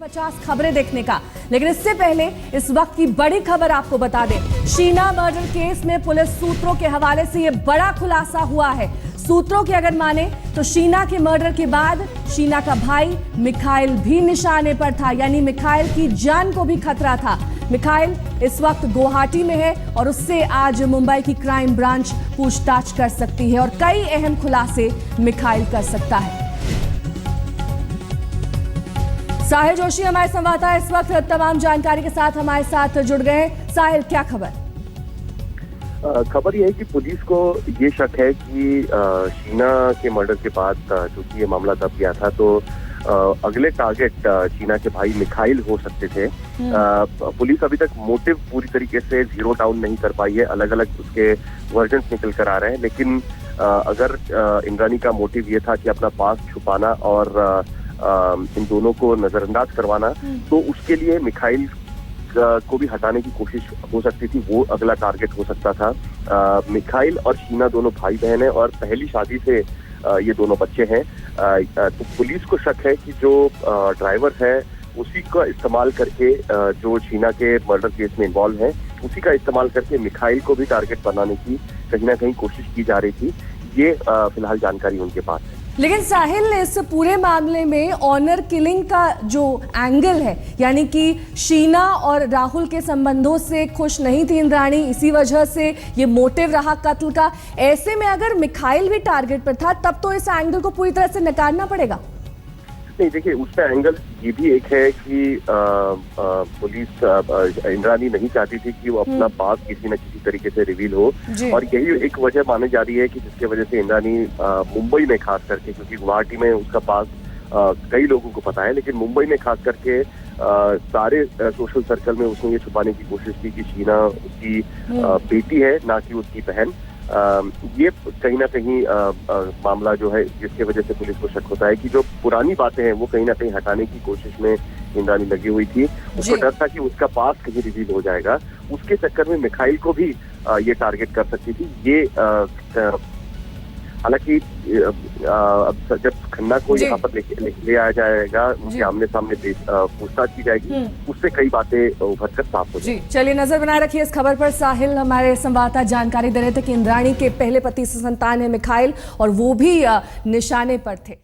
50 खबरें देखने का, लेकिन इससे पहले इस वक्त की बड़ी खबर आपको बता दें। शीना मर्डर केस में पुलिस सूत्रों के हवाले से यह बड़ा खुलासा हुआ है। सूत्रों की अगर माने तो शीना के मर्डर के बाद शीना का भाई मिखाइल भी निशाने पर था, यानी मिखाइल की जान को भी खतरा था। मिखाइल इस वक्त गुवाहाटी में है और उससे आज मुंबई की क्राइम ब्रांच पूछताछ कर सकती है और कई अहम खुलासे मिखाइल कर सकता है। साहिल जोशी हमारे संवाददाता इस वक्त तमाम जानकारी के साथ हमारे साथ जुड़ गए हैं। साहिल, क्या खबर? खबर यह है कि पुलिस को ये शक है कि शीना के मर्डर के बाद चूंकि ये मामला दब गया था तो अगले टारगेट शीना के भाई मिखाइल हो सकते थे। पुलिस अभी तक मोटिव पूरी तरीके से जीरो डाउन नहीं कर पाई है, अलग अलग उसके वर्जन्स निकल कर आ रहे हैं। लेकिन अगर इंद्रानी का मोटिव ये था कि अपना पास छुपाना और इन दोनों को नजरअंदाज करवाना, तो उसके लिए मिखाइल को भी हटाने की कोशिश हो सकती थी, वो अगला टारगेट हो सकता था। मिखाइल और शीना दोनों भाई बहन हैं और पहली शादी से ये दोनों बच्चे हैं। तो पुलिस को शक है कि जो ड्राइवर है उसी का इस्तेमाल करके, जो शीना के मर्डर केस में इन्वॉल्व है, उसी का इस्तेमाल करके मिखाइल को भी टारगेट बनाने की कहीं ना कहीं कोशिश की जा रही थी। ये फिलहाल जानकारी उनके पास है। लेकिन साहिल, इस पूरे मामले में ऑनर किलिंग का जो एंगल है, यानी कि शीना और राहुल के संबंधों से खुश नहीं थी इंद्राणी, इसी वजह से ये मोटिव रहा कत्ल का। ऐसे में अगर मिखाइल भी टारगेट पर था तब तो इस एंगल को पूरी तरह से नकारना पड़ेगा। नहीं, देखिए, उसका एंगल ये भी एक है कि पुलिस इंद्रानी नहीं चाहती थी कि वो अपना पास किसी न किसी तरीके से रिवील हो, और यही एक वजह मानी जा रही है कि जिसके वजह से इंद्रानी मुंबई में खास करके, क्योंकि गुवाहाटी में उसका पास कई लोगों को पता है, लेकिन मुंबई में खास करके सारे सोशल सर्कल में उसने ये छुपाने की कोशिश की कि शीना उसकी बेटी है, ना कि उसकी बहन। ये कहीं ना कहीं मामला जो है, जिसके वजह से पुलिस को शक होता है कि जो पुरानी बातें हैं वो कहीं ना कहीं हटाने की कोशिश में इंद्रानी लगी हुई थी। उसको डर था कि उसका पास कहीं रिवील हो जाएगा, उसके चक्कर में मिखाइल को भी ये टारगेट कर सकती थी। ये हालांकि जब खन्ना को यहाँ पर ले आया जाएगा, उनके आमने सामने पूछताछ की जाएगी, उससे कई बातें उभर कर साफ हो जाएगी। चलिए, नजर बनाए रखिए इस खबर पर। साहिल हमारे संवाददाता जानकारी दे रहे थे कि इंद्राणी के पहले पति से संतान है मिखाइल और वो भी निशाने पर थे।